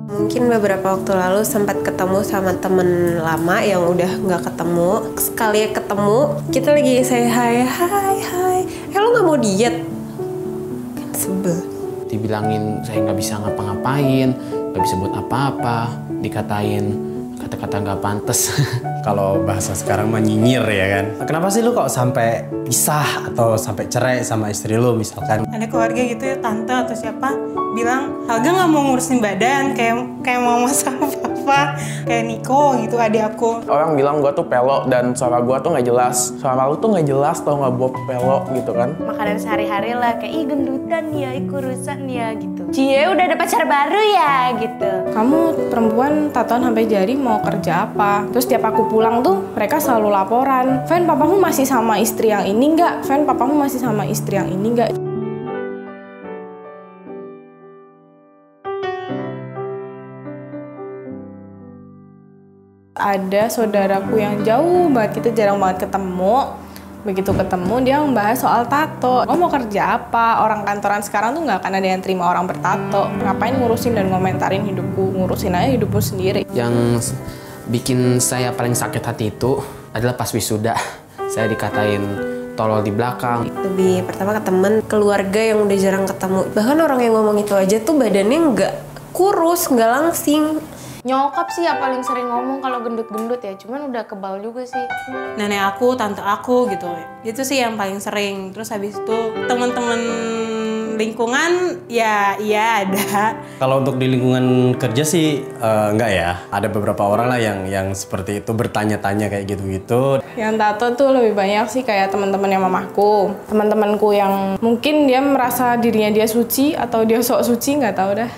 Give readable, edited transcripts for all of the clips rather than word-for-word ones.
Mungkin beberapa waktu lalu sempat ketemu sama temen lama yang udah nggak ketemu. Sekali ketemu, kita lagi say hi, lo nggak mau diet? Kan sebel. Dibilangin saya nggak bisa ngapa-ngapain, nggak bisa buat apa-apa, dikatain kata-kata nggak pantas. Kalau bahasa sekarang mah nyinyir ya kan. Kenapa sih lu kok sampai pisah atau sampai cerai sama istri lu misalkan? Ada keluarga gitu ya, tante atau siapa bilang Helga nggak mau ngurusin badan kayak mama sama papa, kayak Niko gitu adik aku. Orang bilang gue tuh pelo dan suara gue tuh nggak jelas. Suara lu tuh nggak jelas tau nggak buat pelo gitu kan. Makanan sehari-hari lah kayak ih gendutan ya, ih kurusan ya gitu. Cie udah ada pacar baru ya gitu. Kamu perempuan tatoan sampai jari mau kerja apa? Terus tiap aku pulang tuh mereka selalu laporan, Fen papamu masih sama istri yang ini nggak? Fen papamu masih sama istri yang ini nggak? Ada saudaraku yang jauh banget, kita jarang banget ketemu. Begitu ketemu dia membahas soal tato. Lo mau kerja apa? Orang kantoran sekarang tuh nggak akan ada yang terima orang bertato. Ngapain ngurusin dan ngomentarin hidupku? Ngurusin aja hidupmu sendiri. Yang bikin saya paling sakit hati itu adalah pas wisuda. Saya dikatain tolol di belakang. Lebih pertama ke temen, keluarga yang udah jarang ketemu. Bahkan orang yang ngomong itu aja tuh badannya nggak kurus, nggak langsing. Nyokap sih ya paling sering ngomong kalau gendut-gendut ya, cuman udah kebal juga sih. Nenek aku, tante aku gitu. Itu sih yang paling sering. Terus habis itu teman-teman lingkungan ya iya ada. Kalau untuk di lingkungan kerja sih enggak ya. Ada beberapa orang lah yang seperti itu bertanya-tanya kayak gitu-gitu. Yang tato tuh lebih banyak sih kayak teman-temannya mamaku. Teman-temanku yang mungkin dia merasa dirinya dia suci atau dia sok suci, nggak tahu dah.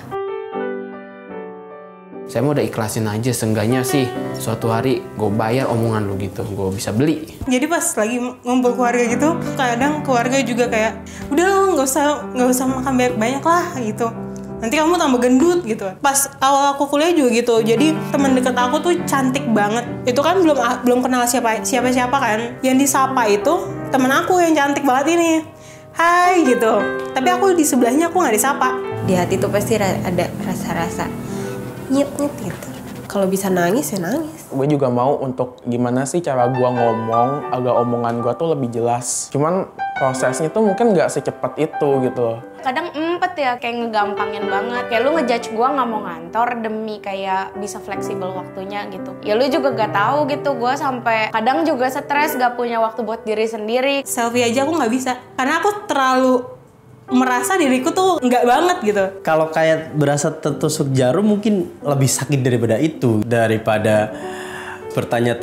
Saya mau udah ikhlasin aja, seenggaknya sih suatu hari gue bayar omongan lu gitu, gue bisa beli. Jadi pas lagi ngumpul keluarga gitu, kadang keluarga juga kayak udah lo nggak usah makan banyak lah gitu. Nanti kamu tambah gendut gitu. Pas awal aku kuliah juga gitu. Jadi teman dekat aku tuh cantik banget. Itu kan belum kenal siapa kan. Yang disapa itu teman aku yang cantik banget ini. Hai gitu. Tapi aku di sebelahnya aku nggak disapa. Di hati tuh pasti ada rasa-rasa nyet gitu. Kalau bisa nangis ya nangis. Gue juga mau untuk gimana sih cara gue ngomong agar omongan gue tuh lebih jelas. Cuman prosesnya tuh mungkin nggak secepat itu gitu loh. Kadang empet ya, kayak ngegampangin banget. Kayak lu ngejudge gue nggak mau ngantor demi kayak bisa fleksibel waktunya gitu. Ya lu juga gak tahu gitu, gue sampai kadang juga stres gak punya waktu buat diri sendiri. Selfie aja aku nggak bisa. Karena aku terlalu merasa diriku tuh nggak banget gitu. Kalau kayak berasa tertusuk jarum mungkin lebih sakit daripada itu. Daripada bertanya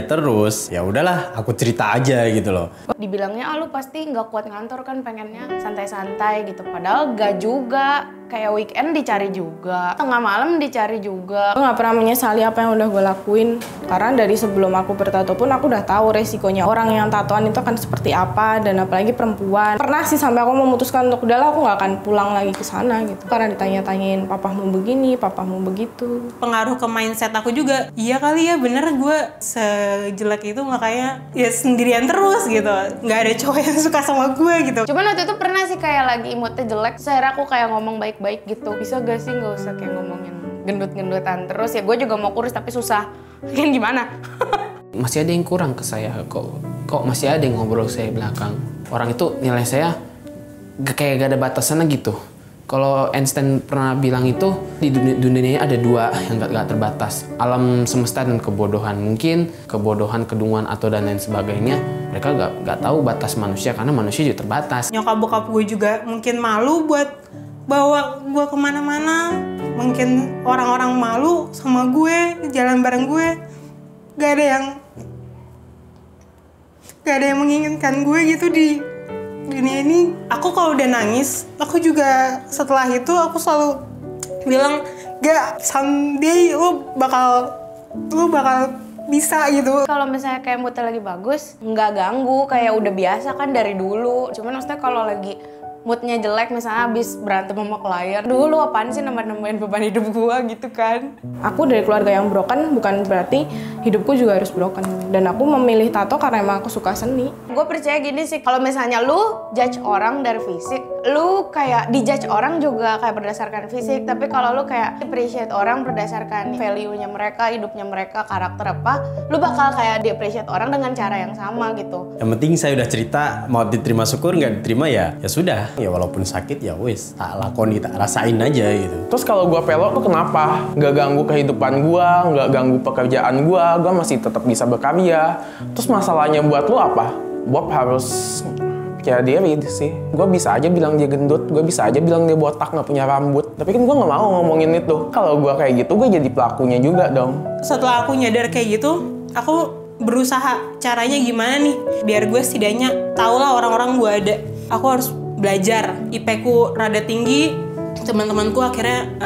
terus, ya udahlah aku cerita aja gitu loh. Dibilangnya lu pasti nggak kuat ngantor kan, pengennya santai-santai gitu. Padahal gak juga, kayak weekend dicari juga, tengah malam dicari juga. Aku nggak pernah menyesali apa yang udah gue lakuin. Karena dari sebelum aku bertato pun aku udah tahu resikonya orang yang tatoan itu akan seperti apa, dan apalagi perempuan. Pernah sih sampai aku memutuskan untuk udahlah aku nggak akan pulang lagi ke sana gitu. Karena ditanya-tanyain papamu begini, papamu begitu. Pengaruh ke mindset aku juga. Iya kali ya, bener gue sejelek itu makanya ya sendirian terus gitu. Nggak ada cowok yang suka sama gue gitu. Cuman waktu itu pernah sih kayak lagi moodnya jelek, akhirnya aku kayak ngomong baik-baik gitu. Bisa gak sih nggak usah kayak ngomongin gendut-gendutan terus, ya gue juga mau kurus tapi susah. Kan gimana? Masih ada yang kurang ke saya, kok masih ada yang ngobrol saya belakang. Orang itu nilai saya kayak gak ada batasannya gitu. Kalau Einstein pernah bilang itu, di dunia ini ada dua yang gak terbatas. Alam semesta dan kebodohan. Mungkin kebodohan, kedunguan, atau dan lain sebagainya. Mereka gak tahu batas manusia, karena manusia juga terbatas. Nyokap bokap gue juga mungkin malu buat bawa gue kemana-mana. Mungkin orang-orang malu sama gue, jalan bareng gue. Gak ada yang menginginkan gue gitu di dunia ini. Aku kalau udah nangis, aku juga setelah itu aku selalu bilang, gak, someday lu bakal bisa gitu. Kalau misalnya kayak moodnya lagi bagus, nggak ganggu, kayak udah biasa kan dari dulu. Cuman maksudnya kalau lagi moodnya jelek, misalnya habis berantem sama klien, dulu apaan sih nambah-nambahin beban hidup gua gitu kan. Aku dari keluarga yang broken bukan berarti hidupku juga harus broken. Dan aku memilih tato karena emang aku suka seni. Gue percaya gini sih, kalau misalnya lu judge orang dari fisik, lu kayak dijudge orang juga kayak berdasarkan fisik, tapi kalau lu kayak appreciate orang berdasarkan value-nya mereka, hidupnya mereka, karakter apa, lu bakal kayak di-appreciate orang dengan cara yang sama gitu. Yang penting saya udah cerita, mau diterima syukur, nggak diterima ya sudah. Ya walaupun sakit ya wes, tak lakoni, tak rasain aja gitu. Terus kalau gue pelok tuh kenapa? Nggak ganggu kehidupan gue, nggak ganggu pekerjaan gue masih tetap bisa berkarya. Terus masalahnya buat lu apa? Bob harus percaya diri sih. Gue bisa aja bilang dia gendut, gue bisa aja bilang dia botak, nggak punya rambut. Tapi kan gue nggak mau ngomongin itu. Kalau gue kayak gitu, gue jadi pelakunya juga dong. Setelah aku nyadar kayak gitu, aku berusaha caranya gimana nih biar gue setidaknya tau lah orang-orang gue ada. Aku harus belajar. IP ku rada tinggi, teman-temanku akhirnya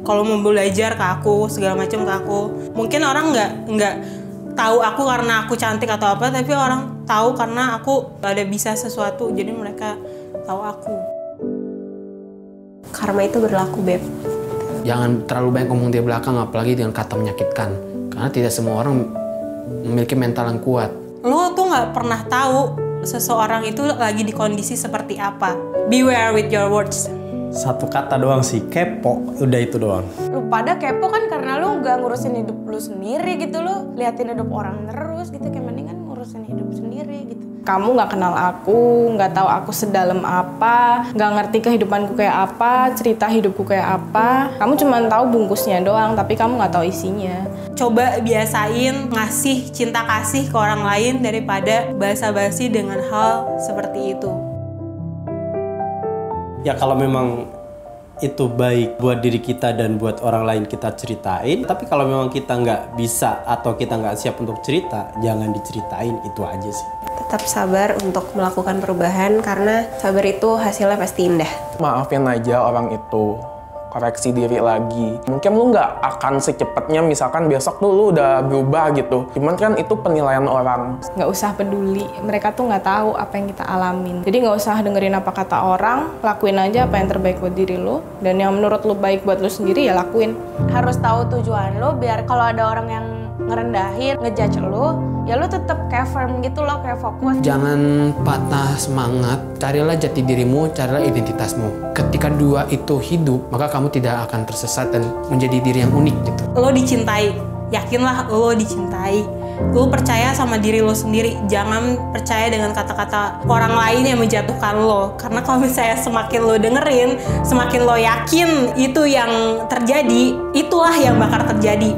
kalau mau belajar ke aku segala macam ke aku. Mungkin orang nggak tahu aku karena aku cantik atau apa, tapi orang tahu karena aku ada bisa sesuatu, jadi mereka tahu aku. Karma itu berlaku, Beb. Jangan terlalu banyak ngomong di belakang, apalagi dengan kata menyakitkan. Karena tidak semua orang memiliki mental yang kuat. Lo tuh nggak pernah tahu seseorang itu lagi di kondisi seperti apa. Beware with your words. Satu kata doang sih, kepo. Udah itu doang. Lu pada kepo kan karena lu nggak ngurusin hidup lu sendiri gitu, lu liatin hidup orang terus gitu, kayak mendingan ngurusin hidup sendiri gitu. Kamu nggak kenal aku, nggak tahu aku sedalam apa, nggak ngerti kehidupanku kayak apa, cerita hidupku kayak apa. Kamu cuma tahu bungkusnya doang, tapi kamu nggak tahu isinya. Coba biasain ngasih cinta kasih ke orang lain daripada basa-basi dengan hal seperti itu. Ya kalau memang itu baik buat diri kita dan buat orang lain kita ceritain. Tapi kalau memang kita nggak bisa atau kita nggak siap untuk cerita, jangan diceritain, itu aja sih. Tetap sabar untuk melakukan perubahan karena sabar itu hasilnya pasti indah. Maafin aja orang itu, koreksi diri lagi. Mungkin lu nggak akan secepatnya misalkan besok tuh lu udah berubah gitu. Cuman kan itu penilaian orang. Nggak usah peduli, mereka tuh nggak tahu apa yang kita alamin. Jadi nggak usah dengerin apa kata orang, lakuin aja apa yang terbaik buat diri lo. Dan yang menurut lo baik buat lo sendiri ya lakuin. Harus tahu tujuan lo biar kalau ada orang yang ngerendahin, ngejudge lo, ya lo tetap kayak firm gitu loh, kayak fokus. Jangan patah semangat, carilah jati dirimu, carilah identitasmu. Ketika dua itu hidup, maka kamu tidak akan tersesat dan menjadi diri yang unik gitu. Lo dicintai, yakinlah lo dicintai. Lo percaya sama diri lo sendiri, jangan percaya dengan kata-kata orang lain yang menjatuhkan lo. Karena kalau misalnya semakin lo dengerin, semakin lo yakin itu yang terjadi, itulah yang bakal terjadi.